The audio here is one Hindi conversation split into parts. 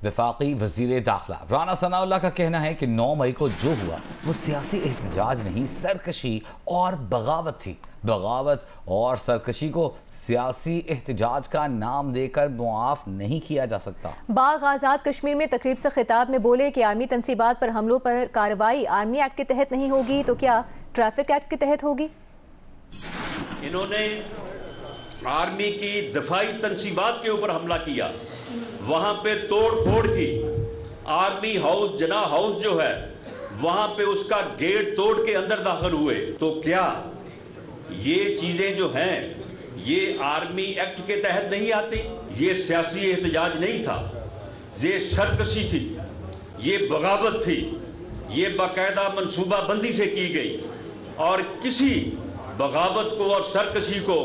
वफाकी वजीर दाखिला राना सनाउल्लाह का कहना है कि 9 मई को जो हुआ वो सियासी एहतजाज नहीं, सरकशी और बगावत थी। बगावत और सरकशी को सियासी एहतजाज का नाम देकर मुआफ नहीं किया जा सकता। बाग आज़ाद कश्मीर में तकरीब से खिताब में बोले कि आर्मी तनसीबात पर हमलों पर कार्रवाई आर्मी एक्ट के तहत नहीं होगी तो क्या ट्रैफिक एक्ट के तहत होगी। इन्होंने आर्मी की दफाई तनसीबात के ऊपर हमला किया, वहां पे तोड़ फोड़ की। आर्मी हाउस जना हाउस जो है वहां पे उसका गेट तोड़ के अंदर दाखिल हुए। तो क्या ये चीजें जो हैं ये आर्मी एक्ट के तहत नहीं आती? ये सियासी एहतजाज नहीं था, ये सरकशी थी, ये बगावत थी, ये बाकायदा मनसूबाबंदी से की गई और किसी बगावत को और सरकशी को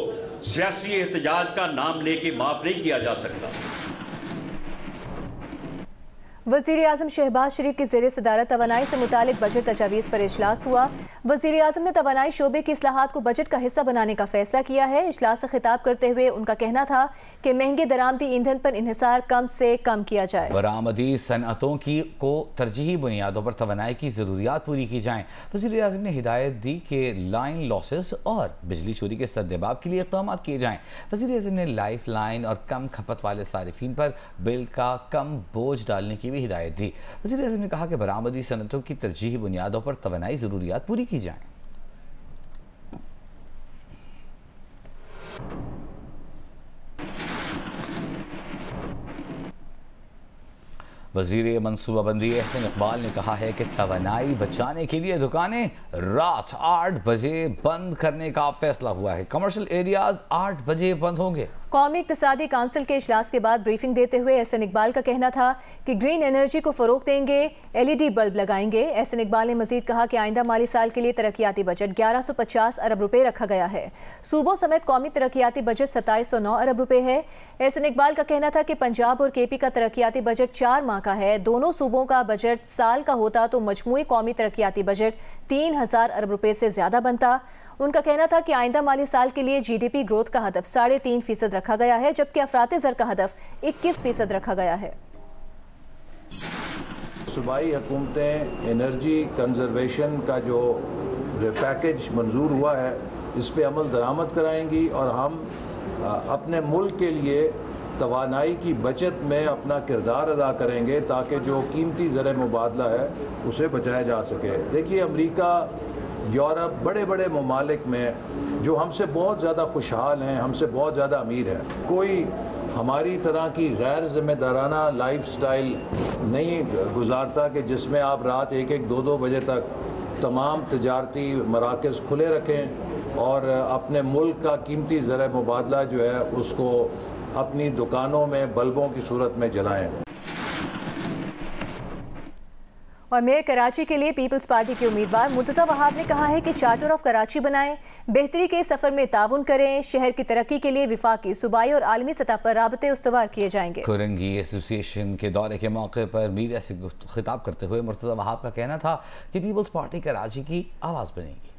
सियासी एहतजाज का नाम लेके माफ नहीं किया जा सकता। वज़ीर आज़म शहबाज शरीफ की ज़ेर सदारत तवानाई से मुतालिक बजट तजावीज़ पर इजलास हुआ। वज़ीर आज़म ने तवानाई शोबे की इस्लाहात को बजट का हिस्सा बनाने का फैसला किया है। इजलास से खिताब करते हुए उनका कहना था कि महंगे दरामदी ईंधन पर इन्हिसार कम से कम किया जाए। बरामदी सनअतों को तरजीही बुनियादों पर तवानाई की ज़रूरियात पूरी की जाएँ। वज़ीर आज़म ने हिदायत दी कि लाइन लॉसेस और बिजली चोरी के सद्देबाब के लिए इक़दाम किए जाएँ। वज़ीर आज़म ने लाइफ लाइन और कम खपत वाले सारिफिन पर बिल का कम बोझ डालने की भी हिदायत दी। वज़ीर आज़म ने कहा कि बरामदी सनअतों की तरजीही बुनियादों पर तवानाई ज़रूरियात पूरी की जाएँ। वज़ीर मनसूबाबंदी एहसन इकबाल ने कहा है कि तवानाई बचाने के लिए दुकानें रात 8 बजे बंद करने का फैसला हुआ है। कमर्शियल एरियाज 8 बजे बंद होंगे। कौमी इक़्तिसादी काउंसिल के इजलास के बाद ब्रीफिंग देते हुए एहसन इकबाल का कहना था कि ग्रीन एनर्जी को फ़रोग़ देंगे, LED बल्ब लगाएंगे। एहसन इकबाल ने मजीद कहा कि आइंदा माली साल के लिए तरक्याती बजट 1150 अरब रुपए रखा गया है। सूबों समेत कौमी तरक्याती बजट 2709 अरब रुपए है। एहसन इकबाल का कहना था कि पंजाब और KP का तरक्याती बजट 4 माह का है। दोनों सूबों का बजट साल का होता तो मजमूई कौमी तरक्याती बजट 3000 अरब रुपए से ज़्यादा बनता। उनका कहना था कि आइंदा माली साल के लिए GDP ग्रोथ का हदफ 3.5% रखा गया है, जबकि अफरात ज़र का हदफ 21% रखा गया है। सूबाई हुकूमतें एनर्जी कंजर्वेशन का जो पैकेज मंजूर हुआ है इस पे अमल दरामद कराएंगी और हम अपने मुल्क के लिए तवानाई की बचत में अपना किरदार अदा करेंगे ताकि जो कीमती ज़र मुबादला है उसे बचाया जा सके। देखिए, अमरीका, यूरोप, बड़े बड़े ममालिक में जो हमसे बहुत ज़्यादा खुशहाल हैं, हमसे बहुत ज़्यादा अमीर हैं, कोई हमारी तरह की गैर ज़िम्मेदाराना लाइफस्टाइल नहीं गुजारता कि जिसमें आप रात 1-1, 2-2 बजे तक तमाम तजारती मराकज़ खुले रखें और अपने मुल्क का कीमती ज़र मुबादला जो है उसको अपनी दुकानों में बल्बों की सूरत में जलाएं। और मेयर कराची के लिए पीपल्स पार्टी के उम्मीदवार मुर्तज़ा वहाब ने कहा है कि चार्टर ऑफ कराची बनाएं, बेहतरी के सफ़र में ताउन करें। शहर की तरक्की के लिए विफाकी, सूबाई और आलमी सतह पर राबते उस्तवार किए जाएंगे। कुरंगी एसोसिएशन के दौरे के मौके पर मीडिया से खिताब करते हुए मुर्तज़ा वहाब का कहना था कि पीपल्स पार्टी कराची की आवाज़ बनेगी।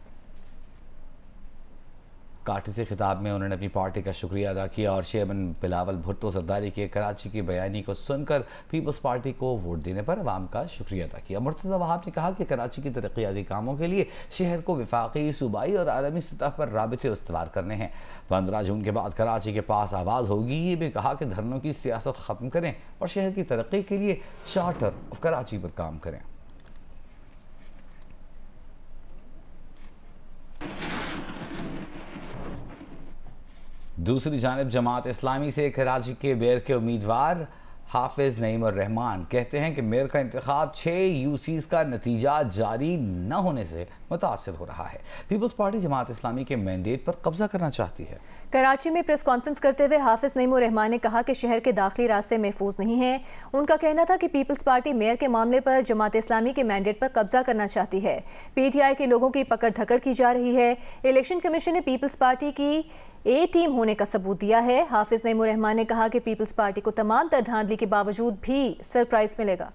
काटी से खिताब में उन्होंने अपनी पार्टी का शुक्रिया अदा किया और चेयरमैन बिलावल भुट्टो जरदारी के कराची की बयानी को सुनकर पीपल्स पार्टी को वोट देने पर अवाम का शुक्रिया अदा किया। मुर्तज़ा वहाब ने कहा कि कराची की तरक्याती कामों के लिए शहर को विफाकी, सूबाई और आलमी सतह पर राबिते उस्तवार करने हैं। 15 जून के बाद कराची के पास आवाज़ होगी। ये भी कहा कि धरनों की सियासत ख़त्म करें और शहर की तरक्की के लिए चार्टर ऑफ कराची पर काम करें। दूसरी जानिब जमात इस्लामी से कराची के मेयर के उम्मीदवार हाफिज नईम और रहमान कहते हैं कि मेयर का इंतखाब 6 यूसीज़ का नतीजा जारी न होने से मुतासिर हो रहा है। पीपल्स पार्टी जमात इस्लामी के मैंडेट पर कब्जा करना चाहती है। कराची में प्रेस कॉन्फ्रेंस करते हुए हाफिज नईम रहमान ने कहा कि शहर के दाखिली रास्ते महफूज नहीं हैं। उनका कहना था कि पीपल्स पार्टी मेयर के मामले पर जमात इस्लामी के मैंडेट पर कब्जा करना चाहती है। PTI के लोगों की पकड़ धकड़ की जा रही है। इलेक्शन कमीशन ने पीपल्स पार्टी की A टीम होने का सबूत दिया है। हाफिज नईम रहमान ने कहा कि पीपल्स पार्टी को तमाम धांधली के बावजूद भी सरप्राइज मिलेगा।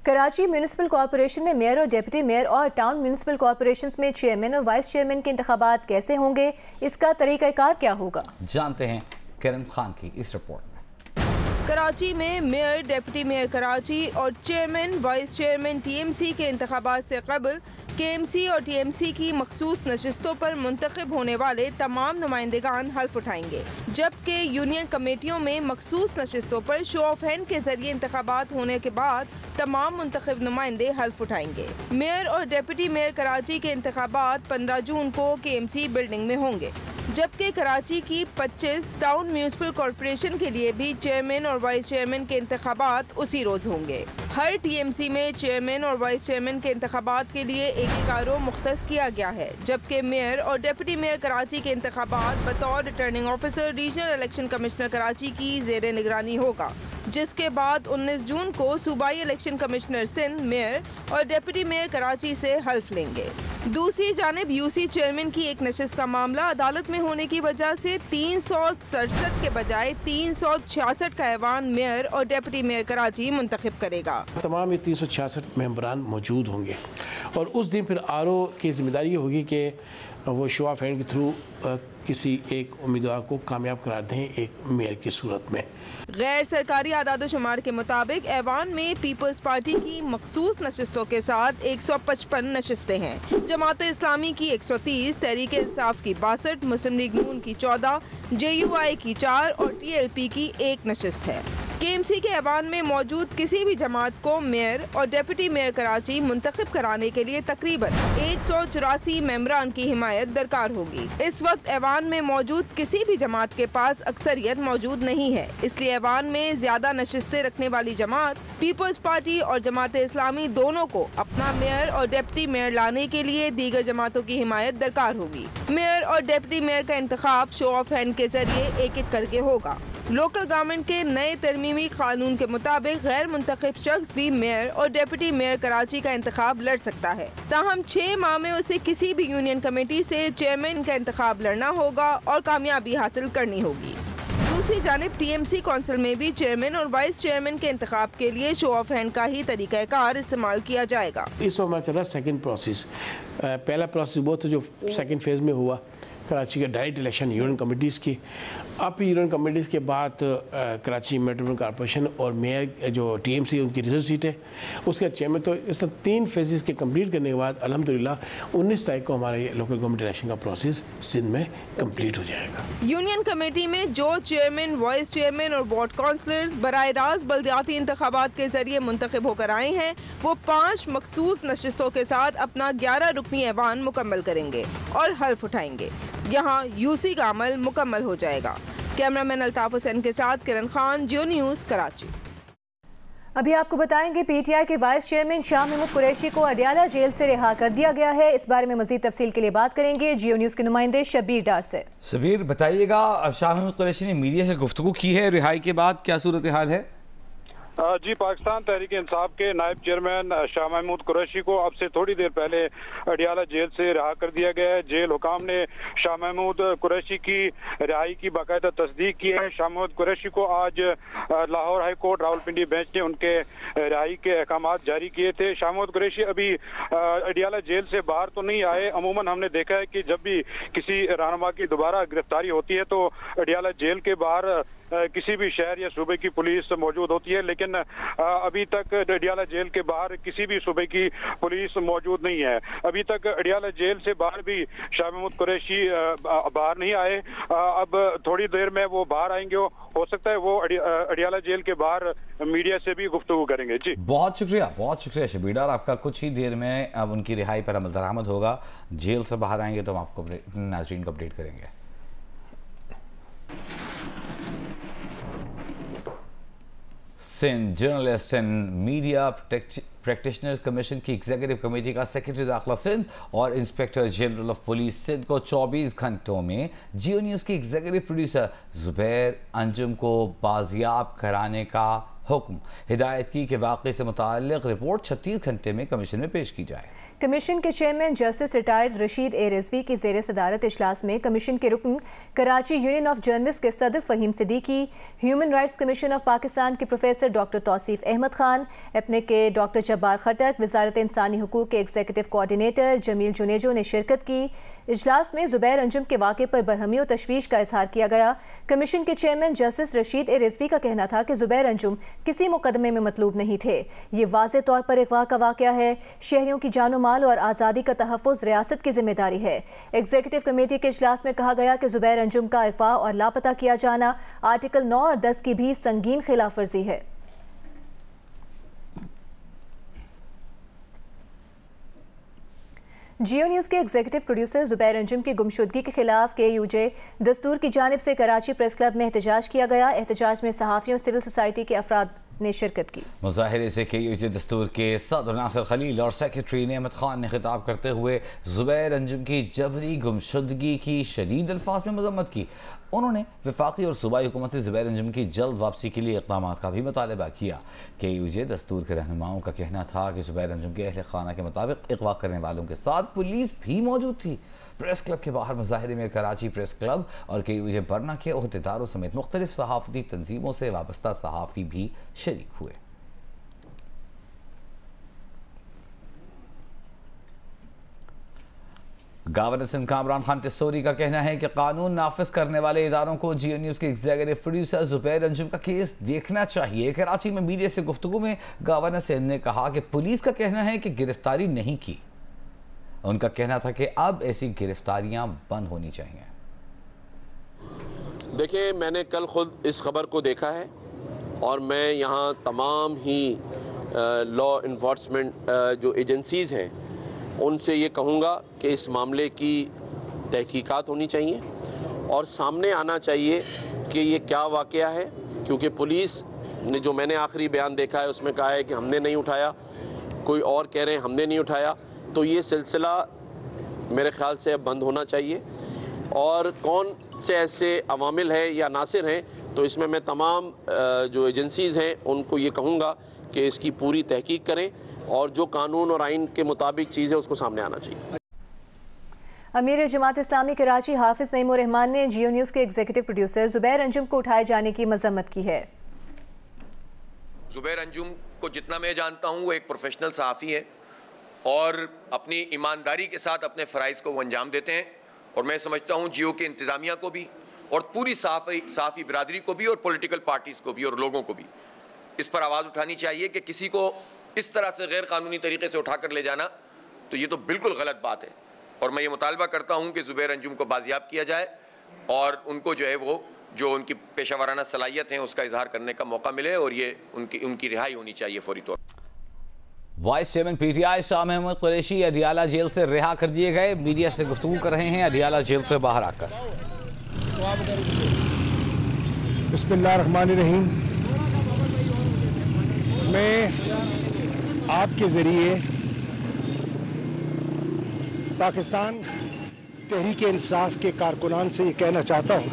कराची कराची म्यूनिसिपल कॉरपोरेशन में मेयर और डिप्टी मेयर और टाउन म्यूनिसिपल कॉरपोरेशन में चेयरमैन और वाइस चेयरमैन के इंतखाबात कैसे होंगे, इसका तरीक़ाकार क्या होगा, जानते हैं किरण खान की इस रिपोर्ट में। कराची में मेयर, डिप्टी मेयर कराची और चेयरमैन वाइस चेयरमैन टीएमसी के इंतखाबात से कबल केएमसी और टीएमसी की मखसूस नशिस्तों पर मुंतखब होने वाले तमाम नुमाइंदगान हल्फ उठाएंगे, जबकि यूनियन कमेटियों में मखसूस नशिस्तों पर शो ऑफ हैंड के जरिए इंतखाबात होने के बाद तमाम मुंतखब नुमाइंदे हल्फ उठाएंगे। मेयर और डिप्टी मेयर कराची के इंतखाबात 15 जून को केएमसी बिल्डिंग में होंगे, जबकि कराची की 25 टाउन म्यूनिसिपल कॉरपोरेशन के लिए भी चेयरमैन और वाइस चेयरमैन के इंतखाबात उसी रोज होंगे। हर टीएमसी में चेयरमैन और वाइस चेयरमैन के इंतखाबात के लिए एक आरओ मुख्तस किया गया है, जबकि मेयर और डिप्टी मेयर कराची के इंतखाबात बतौर returning officer regional election commissioner Karachi की ज़ेर निगरानी होगा, जिसके बाद 19 जून को सूबाई इलेक्शन कमिश्नर सिंध मेयर और डिप्टी मेयर कराची से हल्फ लेंगे। दूसरी जानिब यूसी चेयरमैन की एक नशिस्त का मामला अदालत में होने की वजह से 367 के बजाय 366 का ऐवान मेयर और डिप्टी मेयर कराची मुंतखब करेगा। तमाम ये 366 मेंबरान मौजूद होंगे और उस दिन फिर आरओ की जिम्मेदारी ये होगी कि वो शो ऑफ हैंड के थ्रू किसी एक उम्मीदवार को कामयाब करार दें एक मेयर की सूरत में। गैर सरकारी आदाद शुमार के मुताबिक ऐवान में पीपल्स पार्टी की मखसूस नशिस्तों के साथ 155 नशिस्तें हैं। जमात इस्लामी की 130, तहरीक इंसाफ की 62, मुस्लिम लीग नून की 14, JUI की 4 और TLP की 1 नशिस्त है। केएमसी के ऐवान में मौजूद किसी भी जमात को मेयर और डिप्टी मेयर कराची मुंतखब कराने के लिए तकरीबन 184 मेंबरान की हिमायत दरकार होगी। इस वक्त ऐवान में मौजूद किसी भी जमात के पास अक्सरियत मौजूद नहीं है, इसलिए ऐवान में ज्यादा नशिस्तें रखने वाली जमात पीपल्स पार्टी और जमात इस्लामी दोनों को अपना मेयर और डिप्टी मेयर लाने के लिए दीगर जमातों की हिमायत दरकार होगी। मेयर और डिप्टी मेयर का इंतखाब शो ऑफ हैंड के जरिए एक एक करके होगा। लोकल गवर्नमेंट के नए तरमीमी कानून के मुताबिक गैर मुंतखब शख्स भी मेयर और डिप्टी मेयर कराची का इंतखाब लड़ सकता है, ताहम 6 माह में उसे किसी भी यूनियन कमेटी से चेयरमैन का इंतखाब लड़ना होगा और कामयाबी हासिल करनी होगी। दूसरी जानिब टीएमसी कौंसिल में भी चेयरमैन और वाइस चेयरमैन के इंतखाब के लिए शो ऑफ हैंड का ही तरीक़ाकार इस्तेमाल किया जाएगा। इस वक्त हमारा चल रहा सेकेंड प्रोसेस। पहला प्रोसेस वो था जो सेकेंड फेज में हुआ कराची के डायरेक्ट इलेक्शन यूनियन कमेटीज़ की। अब यूनियन कमेटीज़ के बाद कराची मेट्रोपॉलिटन कॉर्पोरेशन और मेयर जो टीएमसी उनकी रिजर्व सीट है उसका चेयरमैन, तो इस 3 फेजेस के कंप्लीट करने के बाद अल्हम्दुलिल्लाह 19 तारीख को हमारे लोकल गवर्नमेंट इलेक्शन का प्रोसेस सिंध में कंप्लीट हो जाएगा। यूनियन कमेटी में जो चेयरमैन, वाइस चेयरमैन और वार्ड काउंसलर्स बराह रास्त बल्दियाती इंतखाबात के जरिए मुंतखब होकर आए हैं, वो 5 मखसूस नशिस्तों के साथ अपना 11 रुकनी ऐवान मुकम्मल करेंगे और हल्फ उठाएंगे। यहाँ यूसी का अमल मुकम्मल हो जाएगा। कैमरामैन अल्ताफ हुसैन के साथ किरण खान, जियो न्यूज़, कराची। अभी आपको बताएंगे पीटीआई के वाइस चेयरमैन शाह महमूद कुरैशी को अडयाला जेल से रिहा कर दिया गया है। इस बारे में मजीद तफसील के लिए बात करेंगे जियो न्यूज़ के नुमाइंदे शबीर डार से। शबीर, बताइएगा, शाह महमूद कुरैशी ने मीडिया से गुफ्तगू की है, रिहाई के बाद क्या सूरत हाल है? जी, पाकिस्तान तहरीक इंसाफ के नायब चेयरमैन शाह महमूद कुरैशी को अब से थोड़ी देर पहले अडयाला जेल से रिहा कर दिया गया है। जेल हुकाम ने शाह महमूद कुरैशी की रिहाई की बाकायदा तस्दीक की है। शाह महमूद कुरैशी को आज Lahore high court Rawalpindi bench ने उनके रिहाई के अहकामात जारी किए थे। शाह महमूद कुरैशी अभी अडयाला जेल से बाहर तो नहीं आए। अमूमन हमने देखा है कि जब भी किसी रहनुमा की दोबारा गिरफ्तारी होती है तो अडयाला जेल के बाहर किसी भी शहर या सूबे की पुलिस मौजूद होती है, लेकिन अभी तक अडयाला जेल के बाहर किसी भी सूबे की पुलिस मौजूद नहीं है। अभी तक अडयाला जेल से बाहर भी शाह महमूद कुरैशी बाहर नहीं आए। अब थोड़ी देर में वो बाहर आएंगे, हो सकता है वो अडयाला जेल के बाहर मीडिया से भी गुफ्तगू करेंगे। जी, बहुत शुक्रिया शबीर डार आपका। कुछ ही देर में अब उनकी रिहाई पर अमल दरामद होगा। जेल से बाहर आएंगे तो हम आपको नाज़रीन को अपडेट करेंगे। Sindh journalist and media practitioners commission की एग्जीक्यूटिव कमेटी का सेक्रेटरी दाखिला सिंध और inspector general of police Sindh को 24 घंटों में जियो न्यूज़ के एग्जीक्यूटिव प्रोड्यूसर जुबैर अंजुम को बाजियाब कराने का हुक्म हिदायत की कि वाक़े से मुताल्लिक़ रिपोर्ट 36 घंटे में कमीशन में पेश की जाए। कमीशन के चेयरमैन जस्टिस रिटायर्ड रशीद ए रिजवी की ज़ेर सदारत इजलास में कमीशन के रुकन कराची यूनियन ऑफ जर्नलिस्ट के सदर Faheem Siddiqui, human rights commission of Pakistan के प्रोफेसर डॉक्टर तौसीफ अहमद खान, अपने के डॉक्टर जब्बार खटक, वजारत इंसानी हुकूक के एग्जीक्यूटिव कोऑर्डिनेटर जमील जुनेजो ने शिरकत की। इजलास में जुबैर अंजुम के वाक़े पर बरहमी और तशवीश का इजहार किया गया। कमीशन के चेयरमैन जस्टिस रशीद ए रिजवी का कहना था कि जुबैर अंजुम किसी मुकदमे में मतलूब नहीं थे। ये वाज़े तौर पर अगवा का वाक़या है। शहरियों की जानो माल और आज़ादी का तहफ़्फ़ुज़ रियासत की जिम्मेदारी है। एग्जीक्यूटिव कमेटी के इजलास में कहा गया कि जुबैर अंजुम का अगवा और लापता किया जाना आर्टिकल 9 और 10 की भी संगीन खिलाफ वर्जी है। जियो न्यूज़ के एग्जीक्यूटिव प्रोड्यूसर जुबैर अंजुम की गुमशुदगी के खिलाफ KUJ दस्तूर की जानिब से कराची प्रेस क्लब में एहतजाज किया गया। एहतजाज में सहाफ़ियों, सिविल सोसाइटी के अफराद ने शिरकत की। मुजाहिरे से KUJ दस्तूर के सदर नासिर खलील और सेक्रेटरी नेमत खान ने खिताब करते हुए जुबैर अंजुम की जबरी गुमशुदगी की शदीद अल्फाज में मजम्मत की। उन्होंने वफाकी और सूबाई हुकूमत से जुबैर अंजुम की जल्द वापसी के लिए इक़दाम का भी मुतालबा किया। KUJ दस्तूर के रहनुमाओं का कहना था कि जुबैर अंजुम के अहल खाना के मुताबिक अगवा करने वालों के साथ पुलिस भी मौजूद थी। प्रेस क्लब के बाहर मुजाहिरे में कराची प्रेस क्लब और KUJ बरना के ओहदेदारों समेत मुख्तलिफ सहाफ़ती तंजीमों से वाबस्ता सहाफ़ी भी शरीक हुए। गवर्नर सिंध कामरान खान टिस्सोरी का कहना है कि कानून नाफिज करने वाले इदारों को जियो न्यूज़ के एग्जीक्यूटिव प्रोड्यूसर जुबैर अंजुम का केस देखना चाहिए। कराची में मीडिया से गुफ्तगू में गवर्नर सिंध ने कहा कि पुलिस का कहना है कि गिरफ्तारी नहीं की। उनका कहना था कि अब ऐसी गिरफ्तारियां बंद होनी चाहिए। देखिए, मैंने कल खुद इस खबर को देखा है और मैं यहाँ तमाम ही लॉ इन्फोर्समेंट जो एजेंसीज़ हैं उनसे ये कहूँगा कि इस मामले की तहकीकात होनी चाहिए और सामने आना चाहिए कि ये क्या वाक़या है, क्योंकि पुलिस ने जो मैंने आखिरी बयान देखा है उसमें कहा है कि हमने नहीं उठाया, कोई और कह रहे हैं हमने नहीं उठाया। तो ये सिलसिला मेरे ख़्याल से अब बंद होना चाहिए और कौन से ऐसे अवामिल हैं या नासिर हैं, तो इसमें मैं तमाम जो एजेंसीज़ हैं उनको ये कहूँगा कि इसकी पूरी तहकीक करें और जो कानून और आइन के मुताबिक चीज़ है उसको सामने आना चाहिए। अमीर जमात इस्लामी कराची हाफिज नईमुर रहमान ने जियो न्यूज़ के एग्जीक्यूटिव प्रोड्यूसर जुबैर अंजुम को उठाए जाने की मजम्मत की है। जुबैर अंजुम को जितना मैं जानता हूँ वो एक प्रोफेशनल सहाफ़ी है और अपनी ईमानदारी के साथ अपने फ़राइज़ को वो अंजाम देते हैं और मैं समझता हूँ जियो के इंतज़ामिया को भी और पूरी सहाफ़ी बिरादरी को भी और पॉलिटिकल पार्टीज़ को भी और लोगों को भी इस पर आवाज़ उठानी चाहिए कि किसी को इस तरह से गैर कानूनी तरीके से उठा कर ले जाना तो ये तो बिल्कुल गलत बात है। और मैं ये मुतालबा करता हूँ कि जुबैर अंजुम को बाजियाब किया जाए और उनको जो है वो जो उनकी पेशावराना सलाहियत है उसका इजहार करने का मौका मिले और ये उनकी रिहाई होनी चाहिए फौरी तौर पर। Vice chairman PTI Shah Mahmood Qureshi Adiala jail से रिहा कर दिए गए। मीडिया से गुफ्तगू कर रहे हैं अडियाला जेल से बाहर आकर। बिस्मिल्लाहिर्रहमानिर्रहीम। मैं आपके ज़रिए पाकिस्तान तहरीक इंसाफ के कारकुनान से ये कहना चाहता हूँ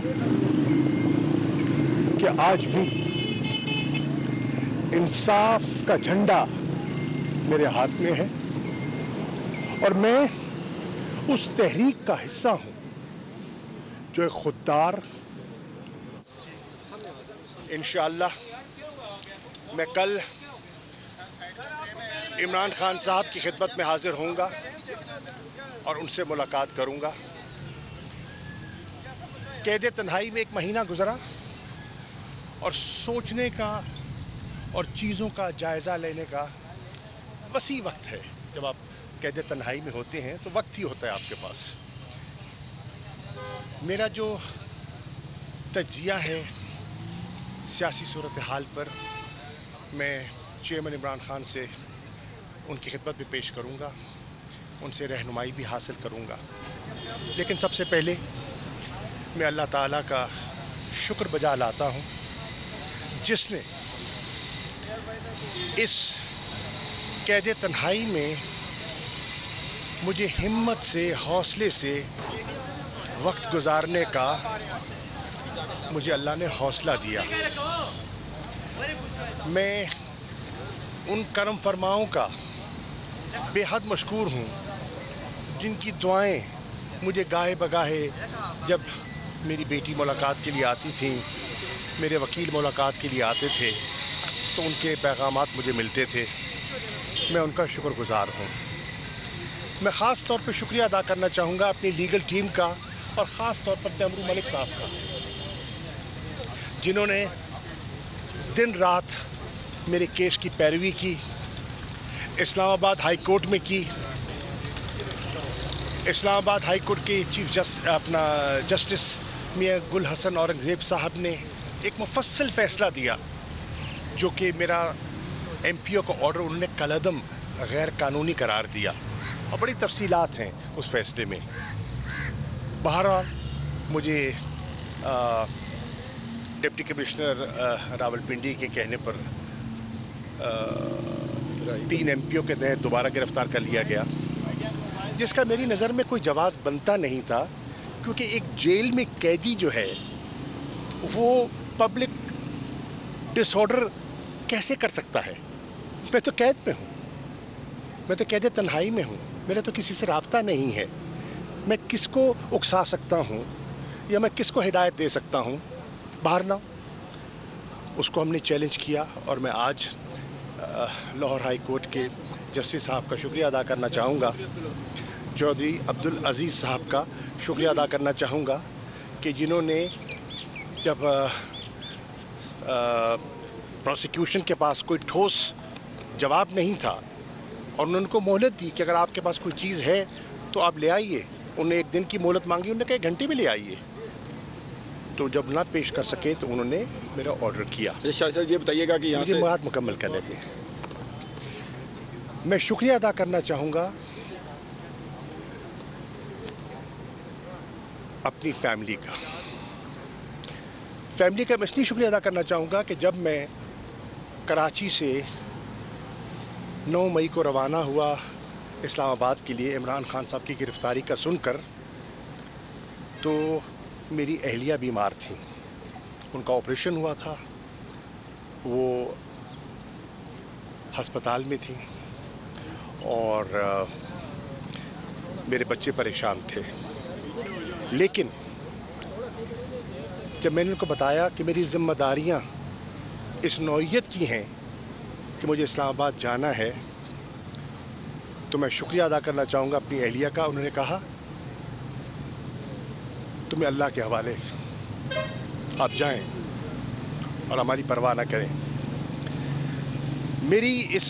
कि आज भी इंसाफ का झंडा मेरे हाथ में है और मैं उस तहरीक का हिस्सा हूँ जो एक खुददार। इंशाअल्लाह मैं कल इमरान खान साहब की खिदमत में हाजिर होऊंगा और उनसे मुलाकात करूंगा। कैद तन्हाई में 1 महीना गुजरा और सोचने का और चीज़ों का जायज़ा लेने का वसी वक्त है। जब आप कैद तन्हाई में होते हैं तो वक्त ही होता है आपके पास। मेरा जो तज्जिया है सियासी सूरत हाल पर मैं चेयरमैन इमरान खान से उनकी खिदमत भी पेश करूंगा, उनसे रहनुमाई भी हासिल करूंगा। लेकिन सबसे पहले मैं अल्लाह ताला का शुक्र बजा लाता हूं जिसने इस कैद तन्हाई में मुझे हिम्मत से, हौसले से वक्त गुजारने का मुझे अल्लाह ने हौसला दिया। मैं उन करम फरमाओं का बेहद मशकूर हूँ, जिनकी दुआएं मुझे गाहे बगाहे जब मेरी बेटी मुलाकात के लिए आती थी, मेरे वकील मुलाकात के लिए आते थे, तो उनके पैगामात मुझे मिलते थे। मैं उनका शुक्रगुजार हूँ। मैं ख़ास तौर पर शुक्रिया अदा करना चाहूँगा अपनी लीगल टीम का और ख़ास तौर पर तैमूर मलिक साहब का, जिन्होंने दिन रात मेरे केस की पैरवी की, इस्लामाबाद हाई कोर्ट में की। इस्लामाबाद हाई कोर्ट के चीफ जस्टिस मियां गुल हसन औरंगजेब साहब ने एक मुफस्सल फैसला दिया, जो कि मेरा एमपीओ का ऑर्डर उन्होंने कलअदम गैर कानूनी करार दिया, और बड़ी तफसीलात हैं उस फैसले में। बहरहाल मुझे डिप्टी कमिश्नर रावलपिंडी के कहने पर 3 एमपीओ के तहत दोबारा गिरफ्तार कर लिया गया, जिसका मेरी नज़र में कोई जवाब बनता नहीं था, क्योंकि एक जेल में कैदी जो है वो पब्लिक डिसऑर्डर कैसे कर सकता है। मैं तो कैद में हूँ, मैं तो कैद तन्हाई में हूँ, मेरा तो किसी से राब्ता नहीं है। मैं किसको उकसा सकता हूँ या मैं किसको हिदायत दे सकता हूँ? बाहर ना, उसको हमने चैलेंज किया, और मैं आज लाहौर हाई कोर्ट के जस्टिस साहब का शुक्रिया अदा करना चाहूँगा, चौधरी अब्दुल अजीज़ साहब का शुक्रिया अदा करना चाहूँगा, कि जिन्होंने जब प्रोसिक्यूशन के पास कोई ठोस जवाब नहीं था और उन्होंने उनको मोहलत दी कि अगर आपके पास कोई चीज़ है तो आप ले आइए। उन्होंने 1 दिन की मोहलत मांगी, उन्होंने कहा 1 घंटे में ले आइए। तो जब ना पेश कर सके तो उन्होंने मेरा ऑर्डर किया। सर ये बताइएगा कि यहाँ मुझे बात मुकम्मल कर लेते हैं। मैं शुक्रिया अदा करना चाहूँगा अपनी फैमिली का। मैं इसलिए शुक्रिया अदा करना चाहूँगा कि जब मैं कराची से 9 मई को रवाना हुआ इस्लामाबाद के लिए इमरान खान साहब की गिरफ्तारी का सुनकर, तो मेरी अहलिया बीमार थी, उनका ऑपरेशन हुआ था, वो अस्पताल में थी, और मेरे बच्चे परेशान थे। लेकिन जब मैंने उनको बताया कि मेरी जिम्मेदारियां इस नौइयत की हैं कि मुझे इस्लामाबाद जाना है, तो मैं शुक्रिया अदा करना चाहूँगा अपनी अहलिया का। उन्होंने कहा तुम्हें अल्लाह के हवाले, आप जाएं और हमारी परवाह ना करें। मेरी इस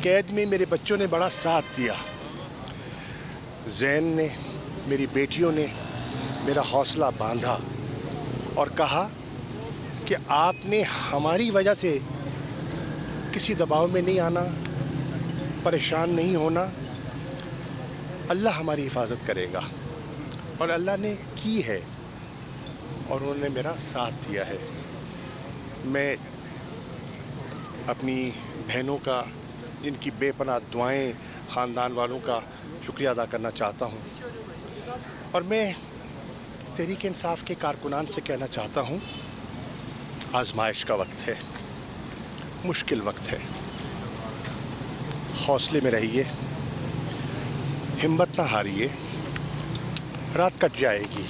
कैद में मेरे बच्चों ने बड़ा साथ दिया। जैन ने, मेरी बेटियों ने मेरा हौसला बांधा और कहा कि आपने हमारी वजह से किसी दबाव में नहीं आना, परेशान नहीं होना, अल्लाह हमारी हिफाजत करेगा। और अल्लाह ने की है, और उन्होंने मेरा साथ दिया है। मैं अपनी बहनों का, जिनकी बेपनाह दुआएं, ख़ानदान वालों का शुक्रिया अदा करना चाहता हूँ। और मैं तहरीक इंसाफ के कारकुनान से कहना चाहता हूँ, आजमाइश का वक्त है, मुश्किल वक्त है, हौसले में रहिए, हिम्मत ना हारिए, रात कट जाएगी।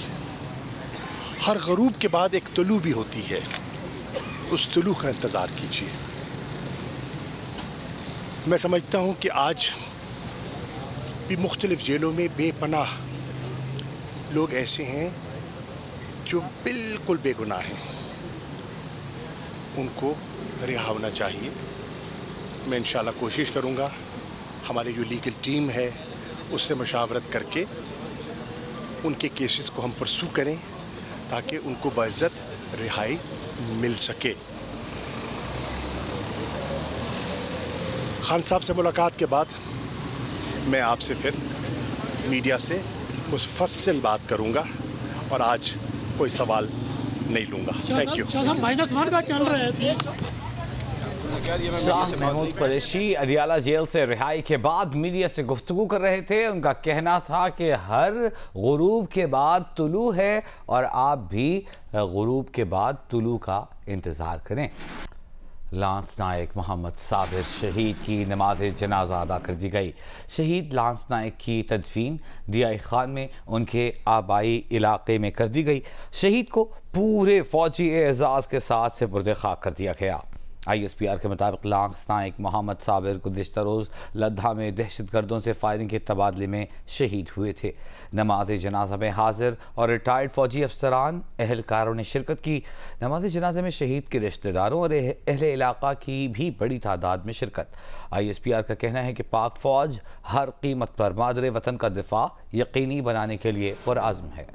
हर गरूब के बाद एक तुलू भी होती है, उस तुलू का इंतज़ार कीजिए। मैं समझता हूँ कि आज भी मुख्तलिफ जेलों में बेपनाह लोग ऐसे हैं जो बिल्कुल बेगुनाह हैं, उनको रिहा होना चाहिए। मैं इंशाल्लाह कोशिश करूँगा, हमारी जो लीगल टीम है उससे मशावरत करके उनके केसेस को हम परसू करें, ताकि उनको बाइज्जत रिहाई मिल सके। खान साहब से मुलाकात के बाद मैं आपसे फिर मीडिया से मुफस्सिल बात करूंगा, और आज कोई सवाल नहीं लूंगा। Thank you. -1 का चल रहा है। शाह महमूद कुरैशी अडियाला जेल से रिहाई के बाद मीडिया से गुफ्तगू कर रहे थे। उनका कहना था कि हर गुरूब के बाद तुलू है, और आप भी गुरूब के बाद तुलू का इंतज़ार करें। लांस नायक मोहम्मद साबिर शहीद की नमाज जनाजा अदा कर दी गई। शहीद लांस नायक की तदफीन DI खान में उनके आबाई इलाके में कर दी गई। शहीद को पूरे फौजी एजाज़ के साथ सुपुर्द खाक कर दिया गया। ISPR के मुताबिक लांस नायक मोहम्मद साबिर गुज़िश्ता रोज़ लद्दा में दहशतगर्दों से फायरिंग के तबादले में शहीद हुए थे। नमाज जनाजा में हाजिर और रिटायर्ड फौजी अफसरान एहलकारों ने शिरकत की। नमाज जनाजा में शहीद के रिश्तेदारों और अहले इलाका की भी बड़ी तादाद में शिरकत। ISPR का कहना है कि पाक फ़ौज हर कीमत पर मादरे वतन का दिफा यकीनी बनाने के लिए पुरअज़्म है।